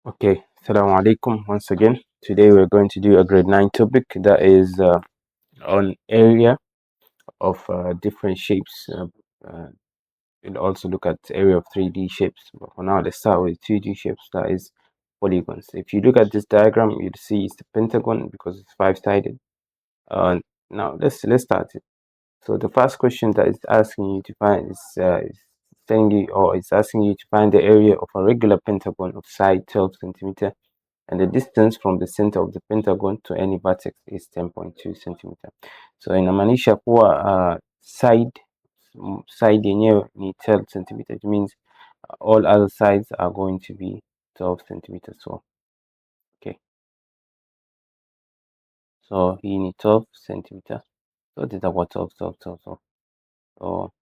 Okay, Assalamu alaikum once again. Today we're going to do a grade 9 topic that is on area of different shapes. We'll also look at area of 3D shapes. But for now, let's start with 2D shapes, that is polygons. If you look at this diagram, you'll see it's the pentagon because it's five-sided. Now let's start it. So the first question that it's asking you to find is telling you, or it's asking you to find the area of a regular pentagon of side 12 centimeter, and the distance from the center of the pentagon to any vertex is 10.2 centimeter. So inamaanisha kuwa side yenyewe ni 12 centimeter. It means all other sides are going to be 12 centimeters. So okay, so hii ni 12 centimeter. So tutakuwa 12. So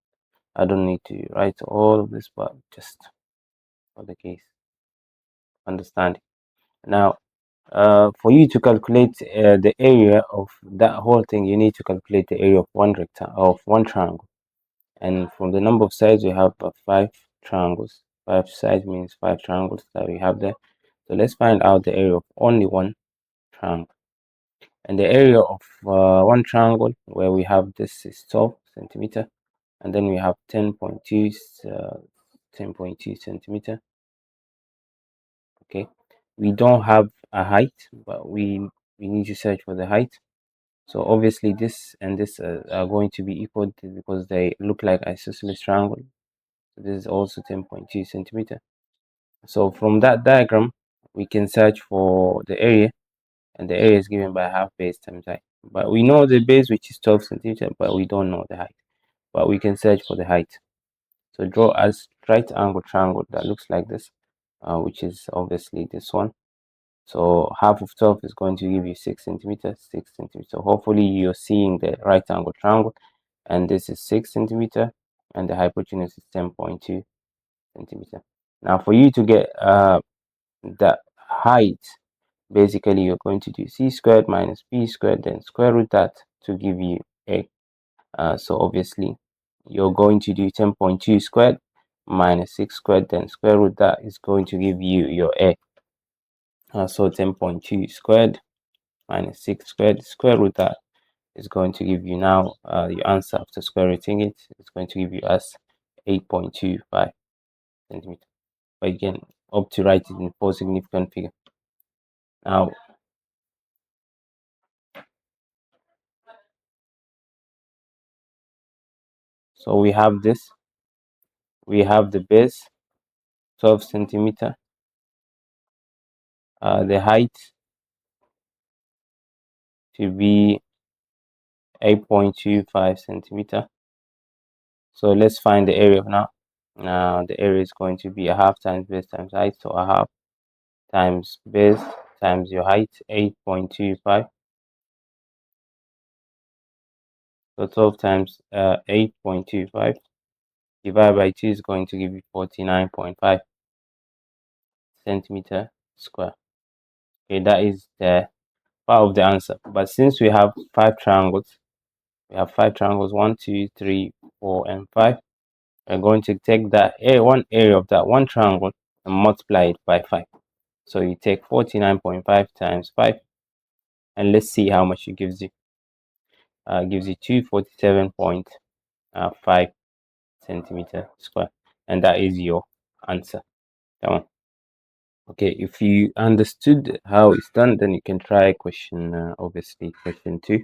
I don't need to write all of this, but just for the case understand. Now for you to calculate the area of that whole thing, you need to calculate the area of one triangle. And from the number of sides, we have 5 triangles. 5 sides means 5 triangles that we have there. So let's find out the area of only one triangle. And the area of one triangle where we have this is 12 centimeter, and then we have 10.2 centimeter. Okay, we don't have a height, but we need to search for the height. So obviously this and this are going to be equal because they look like isosceles triangle. So this is also 10.2 centimeter. So from that diagram, we can search for the area, and the area is given by half base times height. But we know the base, which is 12 centimeter, but we don't know the height. But we can search for the height. So draw a right angle triangle that looks like this, which is obviously this one. So half of 12 is going to give you 6 centimeters, 6 centimeters. So hopefully you're seeing the right angle triangle, and this is 6 centimeter, and the hypotenuse is 10.2 centimeter. Now for you to get the height, basically you're going to do c squared minus b squared, then square root that to give you a. So obviously you're going to do 10.2 squared minus 6 squared, then square root that is going to give you your a. So 10.2 squared minus 6 squared, square root that is going to give you now your answer after square rooting it. It's going to give you as 8.25 centimeter. But again, up to write it in 4 significant figure. Now so we have this, we have the base 12 centimeter, the height to be 8.25 centimeter. So let's find the area now. Now the area is going to be a half times base times height. So a half times base times your height, 8.25. So 12 times 8.25 divided by 2 is going to give you 49.5 centimeter square. Okay, that is the part of the answer. But since we have 5 triangles, 1, 2, 3, 4, and 5. We're going to take that one area of that one triangle and multiply it by 5. So you take 49.5 times 5, and let's see how much it gives you. Gives you 247.5 centimeter square, and that is your answer. Come on. Okay, if you understood how it's done, then you can try question, obviously question 2,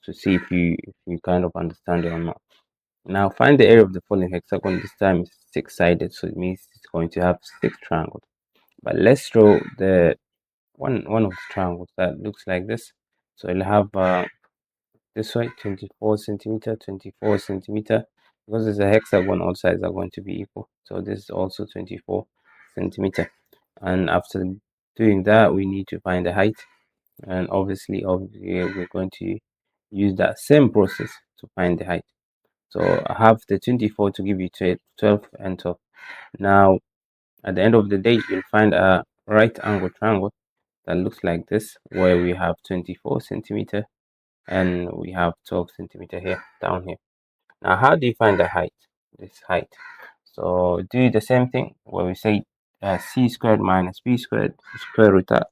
to see if you kind of understand it or not. Now find the area of the following hexagon. This time it's 6-sided, so it means it's going to have 6 triangles. But let's draw the one of the triangles that looks like this. So it'll have this way 24 centimeter, 24 centimeter. Because it's a hexagon, all sides are going to be equal. So this is also 24 centimeter. And after doing that, we need to find the height. And obviously we're going to use that same process to find the height. So I have the 24 to give you 12 and 12. Now at the end of the day, you'll find a right angle triangle that looks like this, where we have 24 centimeter and we have 12 centimeter here, down here. Now how do you find the height, this height? So do the same thing where we say c squared minus b squared square root that.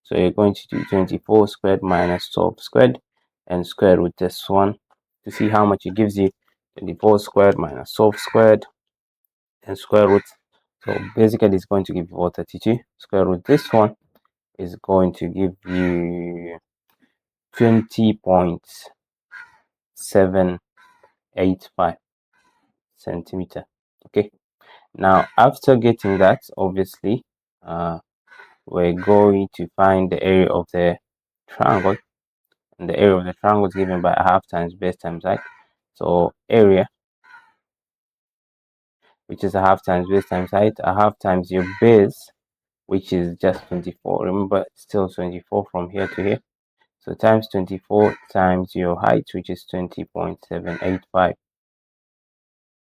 So you're going to do 24 squared minus 12 squared and square root this one to see how much it gives you. 24 squared minus 12 squared and square root. So basically it's going to give you 432. Square root this one is going to give you 20.785 centimeter. Okay, now after getting that, obviously we're going to find the area of the triangle, and the area of the triangle is given by a half times base times height. So area, which is a half times base times height, a half times your base, which is just 24. Remember, it's still 24 from here to here. So times 24 times your height, which is 20.785.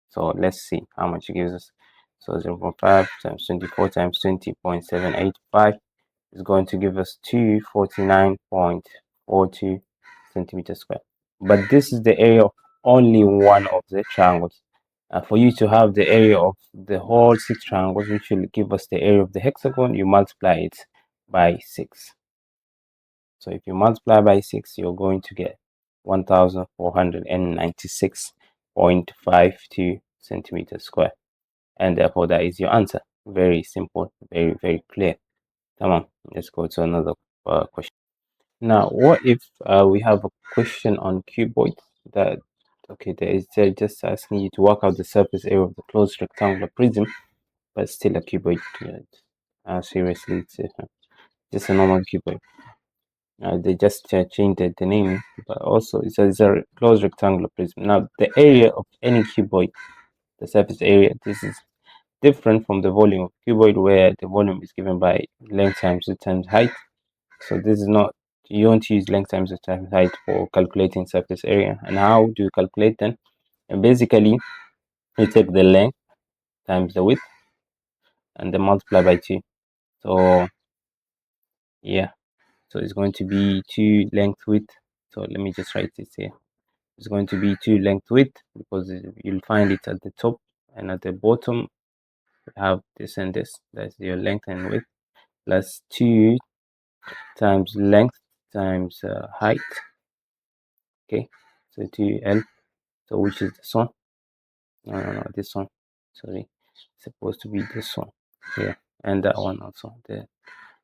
So let's see how much it gives us. So 0.5 times 24 times 20.785 is going to give us 249.42 centimeters square. But this is the area of only one of the triangles. For you to have the area of the whole 6 triangles, which will give us the area of the hexagon, you multiply it by 6. So if you multiply by 6, you're going to get 1496.52 centimeters square. And therefore, that is your answer. Very simple, very, very clear. Come on, let's go to another question. Now, what if we have a question on cuboid that, okay, they're just asking you to work out the surface area of the closed rectangular prism, but still a cuboid. Seriously, it's just a normal cuboid. They just changed the name, but also it's a closed rectangular prism. Now, the area of any cuboid, the surface area, this is different from the volume of cuboid, where the volume is given by length times width times height. So this is not, you don't use length times width times height for calculating surface area. And how do you calculate then? And basically, you take the length times the width and then multiply by 2. So yeah, so it's going to be 2 length width. So let me just write this here. It's going to be 2 length width, because you'll find it at the top, and at the bottom you have this and this. That's your length and width, plus 2 times length times height. Okay, so 2L, so which is this one? No, this one, sorry, it's supposed to be this one here, and that one also, the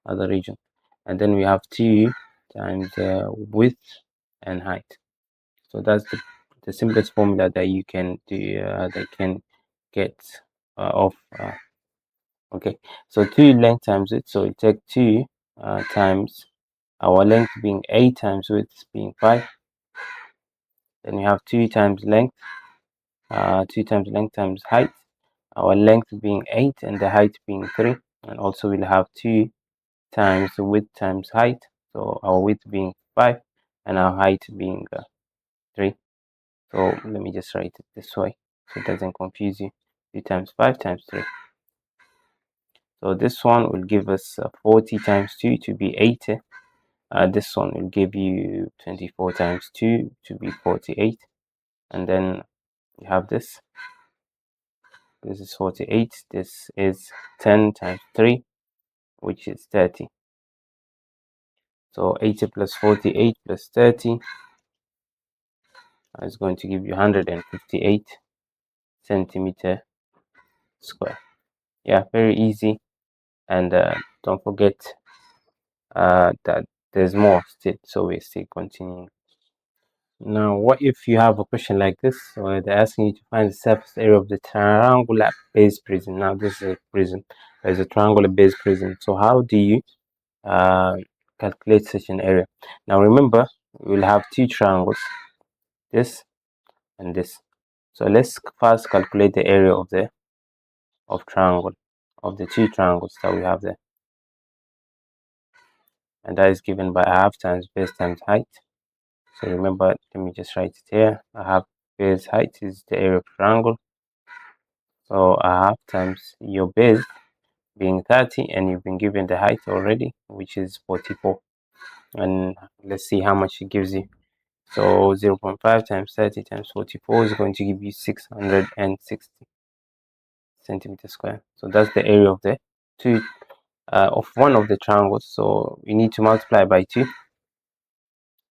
other region. And then we have 2 times width and height. So that's the simplest formula that you can do, that can get of okay. So 2 length times width, so we take 2 times our length being 8 times width being 5. Then we have 2 times length, 2 times length times height, our length being 8 and the height being 3. And also we'll have 2 times width times height, so our width being 5 and our height being 3. So let me just write it this way so it doesn't confuse you. 3 times 5 times 3. So this one will give us 40 times 2 to be 80. This one will give you 24 times 2 to be 48. And then you have this. This is 48. This is 10 times 3, which is 30. So 80 plus 48 plus 30 is going to give you 158 centimeter square. Yeah, very easy. And don't forget that there's more still, so we're still continuing. Now, what if you have a question like this, where they're asking you to find the surface area of the triangular base prism? Now, this is a prism. There's a triangular base prism. So how do you calculate such an area? Now, remember, we'll have 2 triangles, this and this. So let's first calculate the area of the triangle, of the 2 triangles that we have there. And that is given by a half times base times height. So remember, let me just write it here. A half base height is the area of triangle. So a half times your base being 30, and you've been given the height already, which is 44. And let's see how much it gives you. So 0.5 times 30 times 44 is going to give you 660 centimeters square. So that's the area of the of one of the triangles. So we need to multiply by 2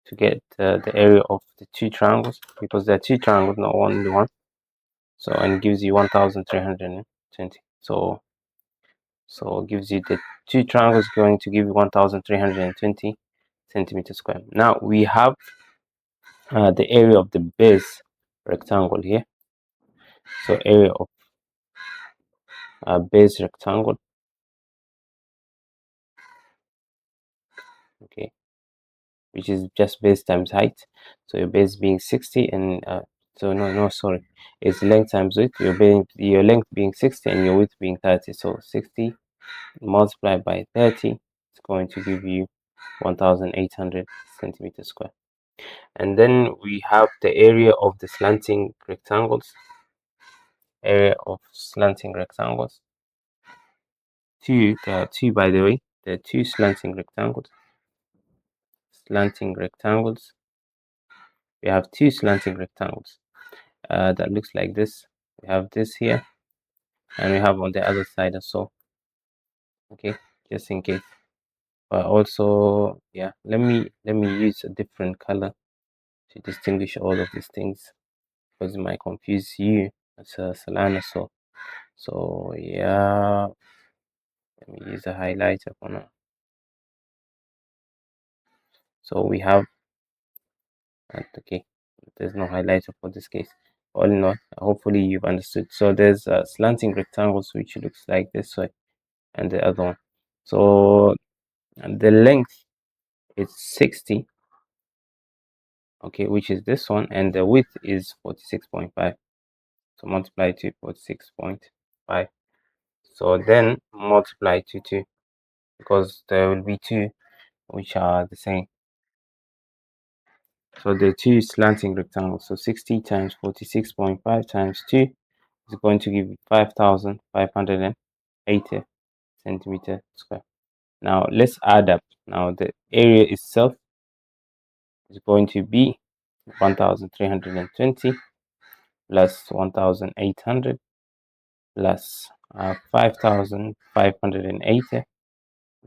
to get the area of the 2 triangles, because there are 2 triangles, not only one. So, and it gives you 1320. So it gives you the 2 triangles going to give you 1320 centimeters square. Now we have the area of the base rectangle here. So area of base rectangle, okay, which is just base times height. So your base being 60 and sorry, it's length times width. Your length being 60 and your width being 30. So 60 multiplied by 30 is going to give you 1800 centimeters square. And then we have the area of the slanting rectangles. Area of slanting rectangles. There are two, by the way. There are 2 slanting rectangles. We have 2 slanting rectangles that looks like this. We have this here, and we have on the other side as well. Okay, just in case. But also, yeah, let me use a different color to distinguish all of these things, because it might confuse you as a Solana. So yeah, let me use a highlighter for now. So we have, okay, there's no highlighter for this case. All in all, hopefully you've understood. So there's slanting rectangles, which looks like this way, and the other one. So the length is 60, okay, which is this one, and the width is 46.5. So multiply to 46.5. So then multiply to 2, because there will be 2 which are the same. So the 2 slanting rectangles. So 60 times 46.5 times 2 is going to give 5580 centimeter square. Now let's add up. Now the area itself is going to be 1320 plus 1800 plus 5580.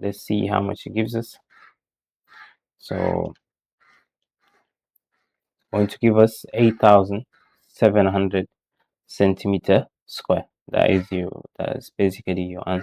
Let's see how much it gives us. So it's going to give us 8700 centimeter square. That is basically your answer.